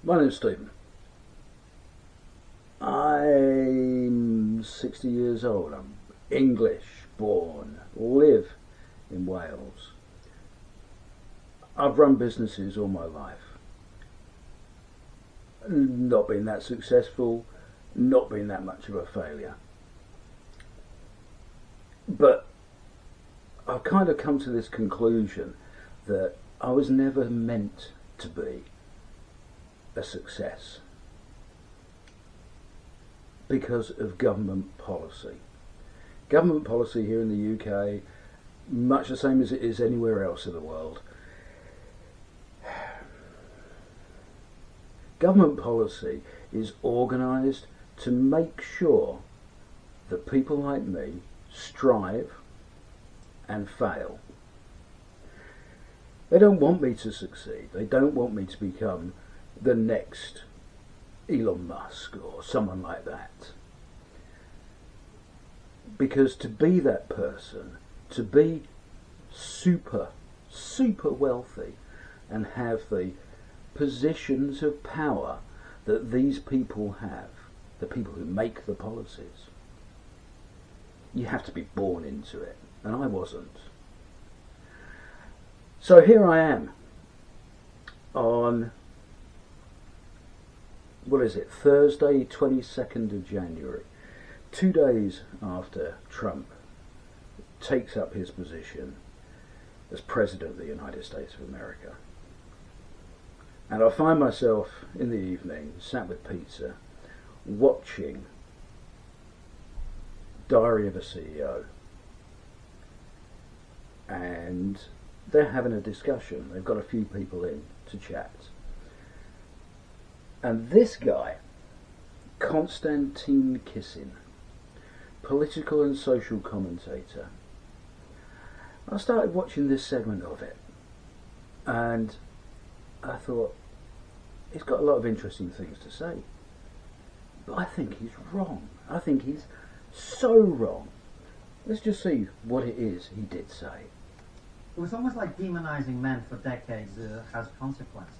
My name's Stephen. I'm 60 years old. I'm English born, live in Wales. I've run businesses all my life. Not been that successful, not been that much of a failure. But I've kind of come to this conclusion that I was never meant to be a success because of government policy. Government policy here in the UK, much the same as it is anywhere else in the world. Government policy is organised to make sure that people like me strive and fail. They don't want me to succeed. They don't want me to become the next Elon Musk or someone like that. Because to be that person, to be super wealthy and have the positions of power that these people have, the people who make the policies, you have to be born into it, and I wasn't. So here I am on, Thursday 22nd of January, 2 days after Trump takes up his position as President of the United States of America. And I find myself in the evening, sat with pizza, watching Diary of a CEO. And they're having a discussion. They've got a few people in to chat. And this guy, Konstantin Kisin, political and social commentator, I started watching this segment of it, and I thought, he's got a lot of interesting things to say, but I think he's wrong. I think he's so wrong. Let's just see what it is he did say. It was almost like demonizing men for decades has consequences.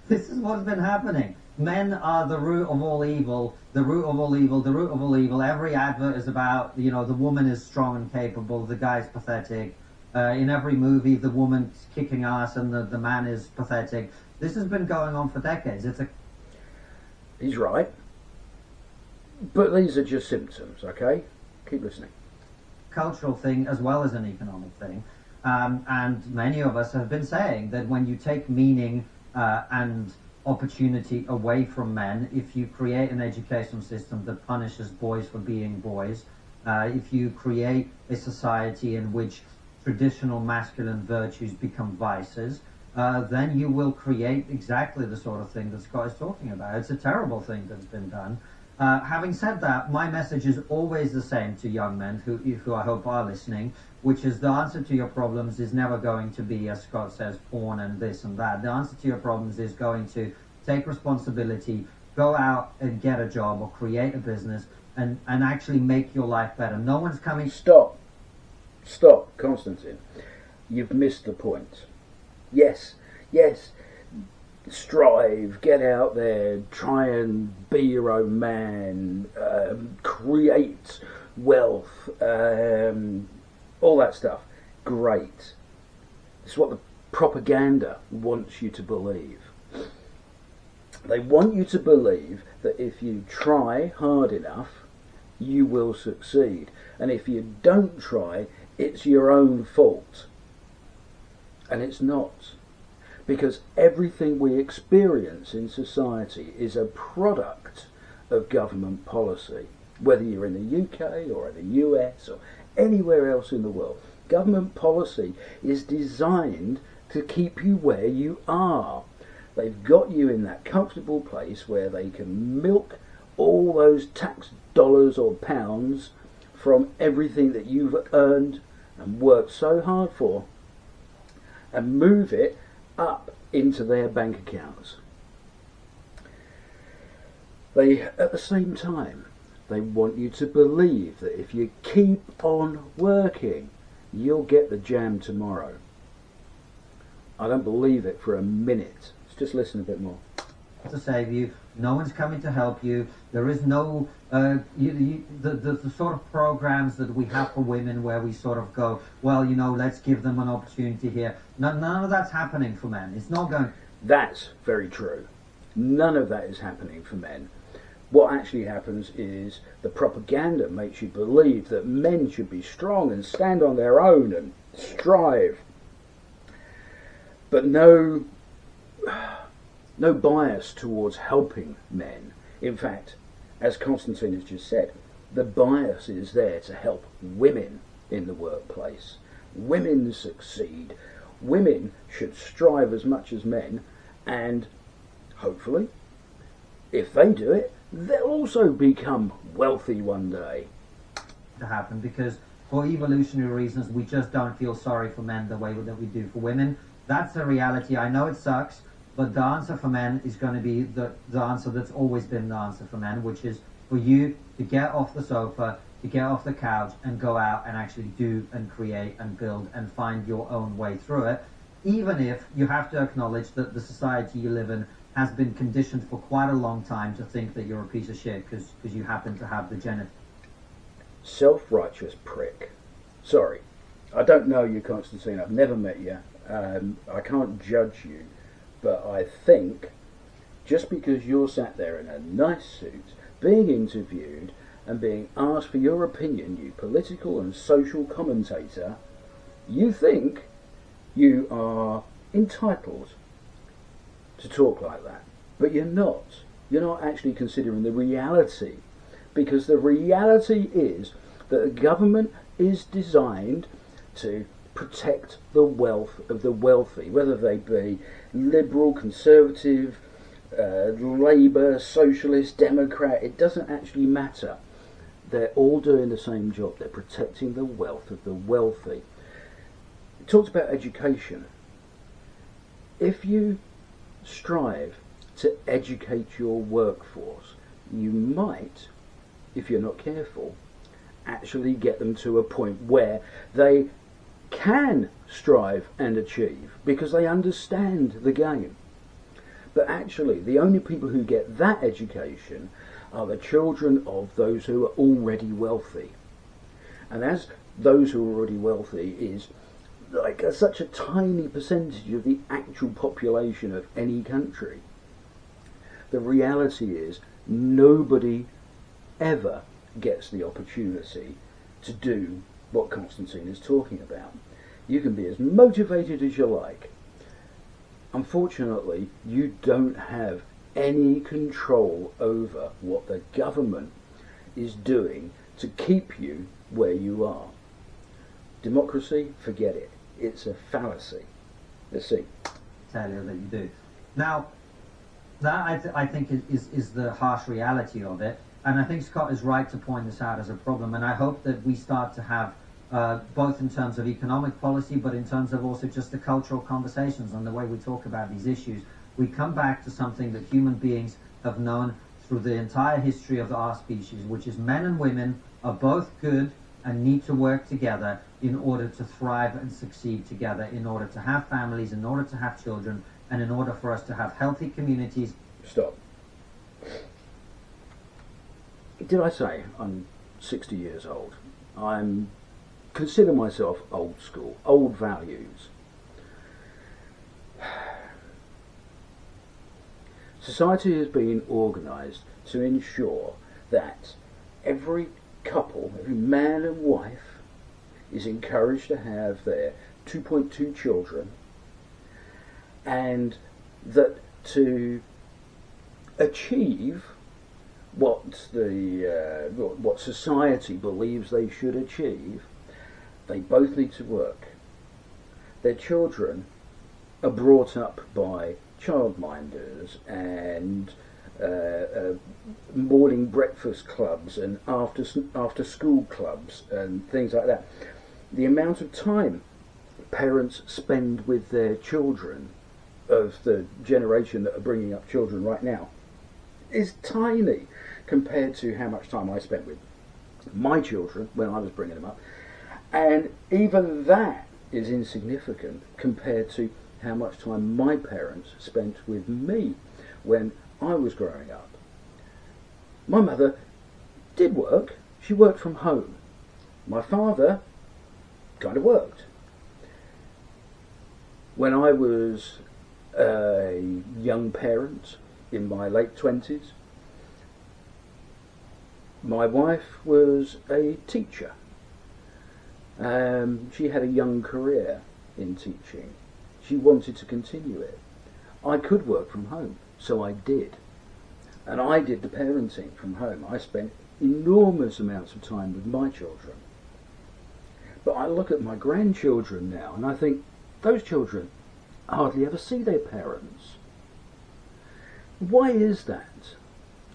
This is what's been happening. Men are the root of all evil, the root of all evil, the root of all evil. Every advert is about, the woman is strong and capable, the guy's pathetic. In every movie, the woman's kicking ass and the man is pathetic. This has been going on for decades. He's right. But these are just symptoms, okay? Keep listening. Cultural thing as well as an economic thing. And many of us have been saying that when you take meaning and opportunity away from men, if you create an education system that punishes boys for being boys, if you create a society in which traditional masculine virtues become vices, then you will create exactly the sort of thing that Scott is talking about. It's a terrible thing that's been done. Having said that, my message is always the same to young men who I hope are listening, which is the answer to your problems is never going to be, as Scott says, porn and this and that. The answer to your problems is going to take responsibility, go out and get a job or create a business and actually make your life better. No one's coming... Stop, Konstantin. You've missed the point. Yes, strive, get out there, try and be your own man, create wealth, all that stuff. Great. It's what the propaganda wants you to believe. They want you to believe that if you try hard enough, you will succeed. And if you don't try, it's your own fault. And it's not. Because everything we experience in society is a product of government policy. Whether you're in the UK or in the US or anywhere else in the world, government policy is designed to keep you where you are. They've got you in that comfortable place where they can milk all those tax dollars or pounds from everything that you've earned and worked so hard for and move it up into their bank accounts. They, at the same time, they want you to believe that if you keep on working, you'll get the jam tomorrow. I don't believe it for a minute. It's Just listen a bit more. To save you, no one's coming to help you. There is no the sort of programs that we have for women where we sort of go, well, let's give them an opportunity here. None of that's happening for men. It's not going. That's very true. None of that is happening for men. What actually happens is the propaganda makes you believe that men should be strong and stand on their own and strive. But no bias towards helping men. In fact, as Konstantin has just said, the bias is there to help women in the workplace. Women succeed. Women should strive as much as men, and hopefully, if they do it, they'll also become wealthy one day. To happen, because for evolutionary reasons we just don't feel sorry for men the way that we do for women. That's the reality. I know it sucks, but the answer for men is going to be the answer that's always been the answer for men, which is for you to get off the sofa, to get off the couch and go out and actually do and create and build and find your own way through it, even if you have to acknowledge that the society you live in has been conditioned for quite a long time to think that you're a piece of shit because you happen to have the genital. Self-righteous prick. Sorry, I don't know you, Konstantin. I've never met you. I can't judge you. But I think just because you're sat there in a nice suit, being interviewed and being asked for your opinion, you political and social commentator, you think you are entitled to talk like that. But you're not. You're not actually considering the reality. Because the reality is that the government is designed to protect the wealth of the wealthy, whether they be liberal, conservative, Labour, Socialist, Democrat. It doesn't actually matter. They're all doing the same job. They're protecting the wealth of the wealthy. It talks about education. If you strive to educate your workforce, you might, if you're not careful, actually get them to a point where they can strive and achieve because they understand the game. But actually, the only people who get that education are the children of those who are already wealthy. And as those who are already wealthy is like such a tiny percentage of the actual population of any country, the reality is nobody ever gets the opportunity to do what Konstantin is talking about. You can be as motivated as you like. Unfortunately, you don't have any control over what the government is doing to keep you where you are. Democracy, forget it. It's a fallacy. Let's see. Tell you that you do. Now, that I think is the harsh reality of it. And I think Scott is right to point this out as a problem. And I hope that we start to have, both in terms of economic policy, but in terms of also just the cultural conversations and the way we talk about these issues, we come back to something that human beings have known through the entire history of our species, which is men and women are both good and need to work together in order to thrive and succeed together, in order to have families, in order to have children, and in order for us to have healthy communities. Stop. Did I say I'm 60 years old? I'm consider myself old school, old values. Society has been organised to ensure that every couple, every man and wife, is encouraged to have their 2.2 children, and that to achieve what society believes they should achieve, they both need to work. Their children are brought up by childminders and morning breakfast clubs and after school clubs and things like that. The amount of time parents spend with their children of the generation that are bringing up children right now is tiny compared to how much time I spent with my children when I was bringing them up, and even that is insignificant compared to how much time my parents spent with me when I was growing up. My mother did work. She worked from home. My father kind of worked. When I was a young parent in my late 20s, my wife was a teacher. She had a young career in teaching. She wanted to continue it. I could work from home, so I did. And I did the parenting from home. I spent enormous amounts of time with my children. But I look at my grandchildren now and I think those children hardly ever see their parents. Why is that?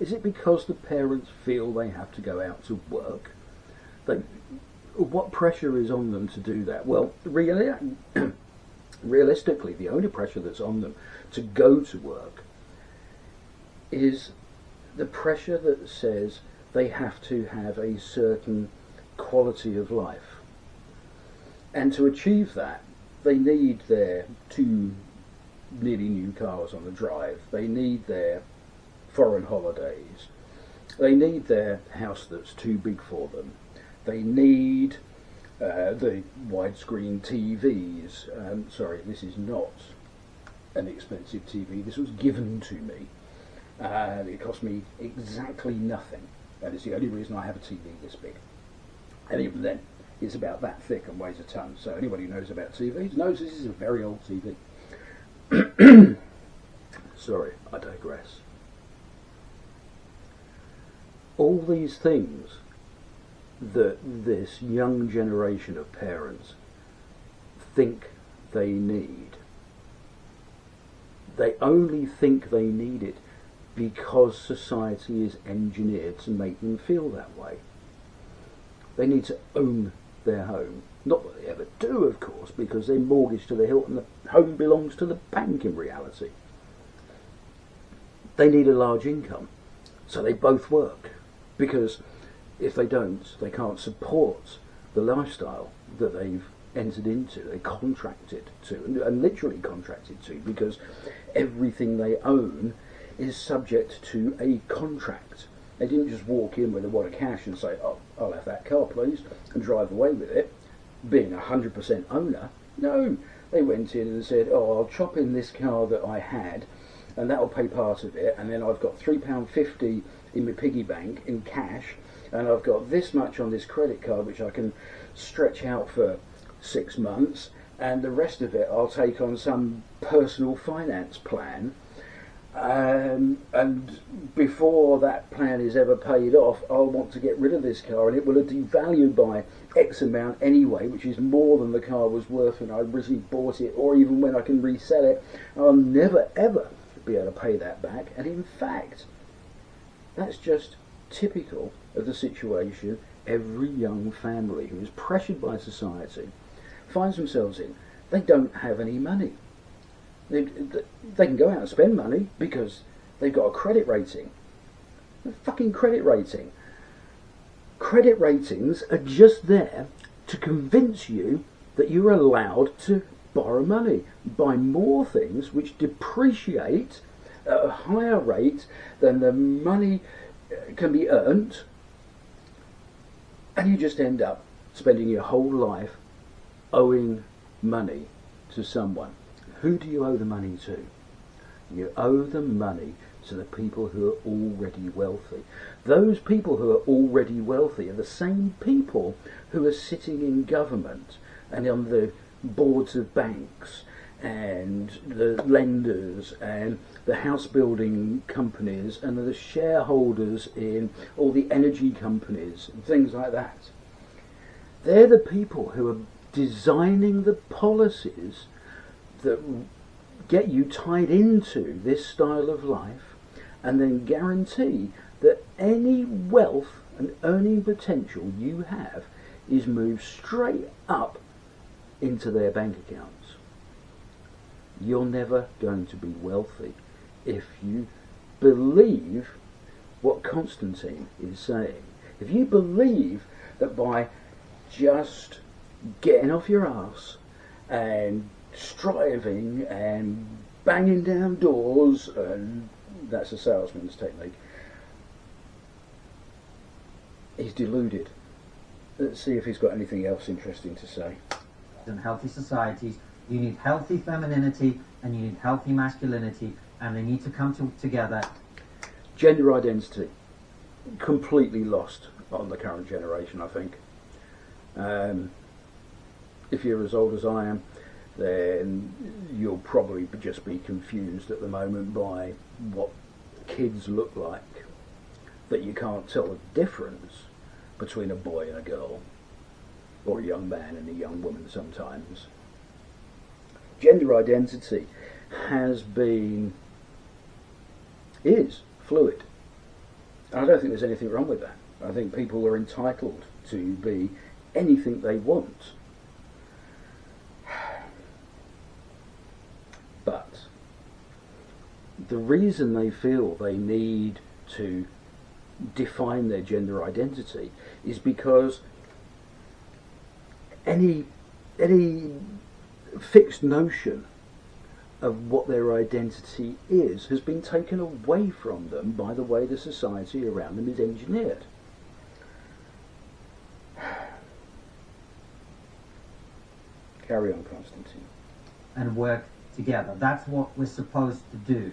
Is it because the parents feel they have to go out to work? What pressure is on them to do that? Well, realistically, the only pressure that's on them to go to work is the pressure that says they have to have a certain quality of life. And to achieve that, they need their 2 nearly new cars on the drive. They need their foreign holidays. They need their house that's too big for them. They need the widescreen TVs. Sorry, this is not an expensive TV. This was given to me. It cost me exactly nothing. That is the only reason I have a TV this big. And even then, it's about that thick and weighs a ton. So anybody who knows about TVs knows this is a very old TV. Sorry, I digress. All these things that this young generation of parents think they need, they only think they need it because society is engineered to make them feel that way. They need to own their home. Not that they ever do, of course, because they're mortgaged to the hilt and the home belongs to the bank in reality. They need a large income, so they both work, because if they don't, they can't support the lifestyle that they've entered into, they contracted to, and literally contracted to, because everything they own is subject to a contract. They didn't just walk in with a wad of cash and say, "Oh, I'll have that car, please," and drive away with it, being 100% owner. No, they went in and said, "Oh, I'll chop in this car that I had, and that'll pay part of it, and then I've got £3.50 in my piggy bank in cash, and I've got this much on this credit card which I can stretch out for 6 months, and the rest of it I'll take on some personal finance plan, and before that plan is ever paid off, I'll want to get rid of this car, and it will have devalued by X amount anyway, which is more than the car was worth when I originally bought it, or even when I can resell it. I'll never ever be able to pay that back." And in fact, that's just typical of the situation every young family who is pressured by society finds themselves in. They don't have any money. They can go out and spend money because they've got a credit rating. A fucking credit rating. Credit ratings are just there to convince you that you're allowed to borrow money, buy more things which depreciate at a higher rate than the money can be earned, and you just end up spending your whole life owing money to someone. Who do you owe the money to? You owe the money to the people who are already wealthy. Those people who are already wealthy are the same people who are sitting in government and on the boards of banks and the lenders and the house building companies and the shareholders in all the energy companies and things like that. They're the people who are designing the policies that get you tied into this style of life and then guarantee that any wealth and earning potential you have is moved straight up into their bank accounts. You're never going to be wealthy if you believe what Konstantin is saying. If you believe that by just getting off your arse and striving and banging down doors, and that's a salesman's technique. He's deluded. Let's see if he's got anything else interesting to say. In healthy societies, you need healthy femininity and you need healthy masculinity, and they need to come together. Gender identity, completely lost on the current generation, I think. If you're as old as I am, then you'll probably just be confused at the moment by what kids look like, that you can't tell the difference between a boy and a girl, or a young man and a young woman sometimes. Gender identity is fluid. I don't think there's anything wrong with that. I think people are entitled to be anything they want. But the reason they feel they need to define their gender identity is because any fixed notion of what their identity is has been taken away from them by the way the society around them is engineered. Carry on, Konstantin. And work together. That's what we're supposed to do.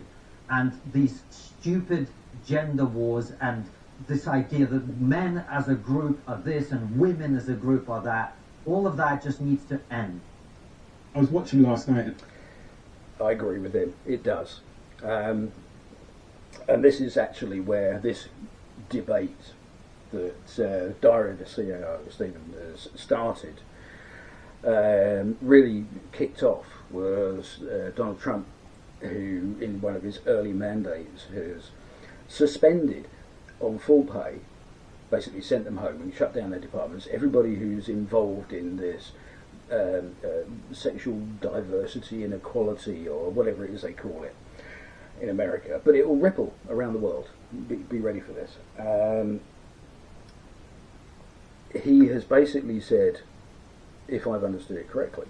And these stupid gender wars and this idea that men as a group are this and women as a group are that, all of that just needs to end. I was watching last night. I agree with him. It does. And this is actually where this debate that Diary of the CEO, Stephen, has started, really kicked off was Donald Trump, who in one of his early mandates has suspended on full pay, basically sent them home and shut down their departments, everybody who's involved in this sexual diversity, inequality, or whatever it is they call it in America. But it will ripple around the world. Be ready for this. He has basically said, if I've understood it correctly,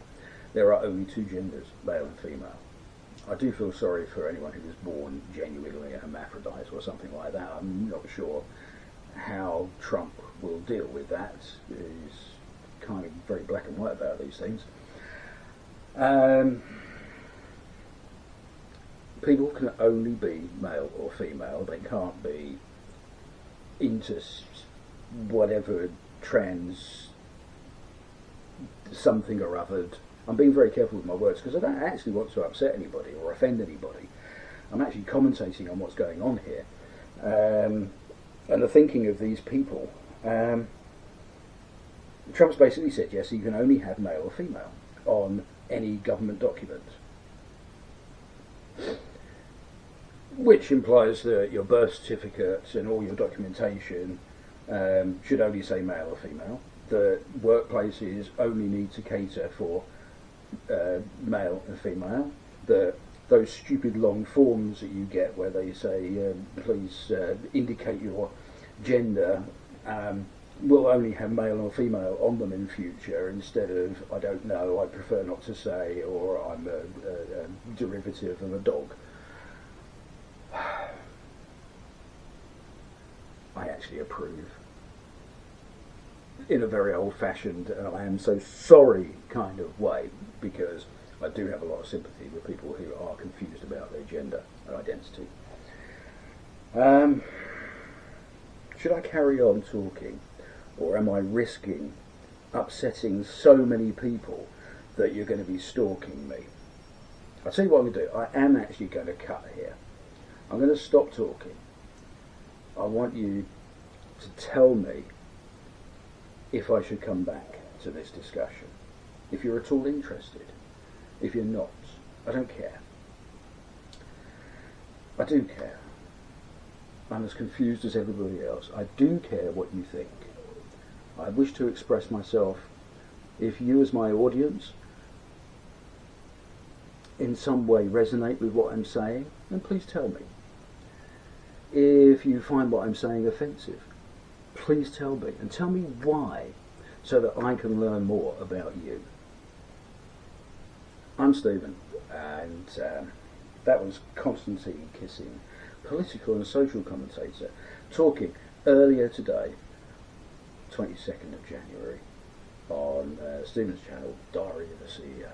there are only two genders, male and female. I do feel sorry for anyone who was born genuinely a hermaphrodite or something like that. I'm not sure how Trump will deal with that. He's kind of very black and white about these things. People can only be male or female. They can't be into whatever trans something or other. I'm being very careful with my words because I don't actually want to upset anybody or offend anybody. I'm actually commentating on what's going on here and the thinking of these people. Trump's basically said, yes, you can only have male or female on any government document, which implies that your birth certificates and all your documentation should only say male or female. The workplaces only need to cater for male and female. Those stupid long forms that you get where they say, please indicate your gender, will only have male or female on them in future instead of, I don't know, I prefer not to say, or I'm a derivative of a dog. I actually approve. In a very old-fashioned, and I am so sorry kind of way, because I do have a lot of sympathy with people who are confused about their gender and identity. Should I carry on talking, or am I risking upsetting so many people that you're going to be stalking me? I'll tell you what I'm going to do. I am actually going to cut here. I'm going to stop talking. I want you to tell me if I should come back to this discussion. If you're at all interested. If you're not, I don't care. I do care. I'm as confused as everybody else. I do care what you think. I wish to express myself. If you as my audience in some way resonate with what I'm saying, then please tell me. If you find what I'm saying offensive, please tell me, and tell me why, so that I can learn more about you. I'm Stephen, and that was Konstantin Kisin, political and social commentator, talking earlier today, 22nd of January, on Stephen's channel, Diary of a CEO.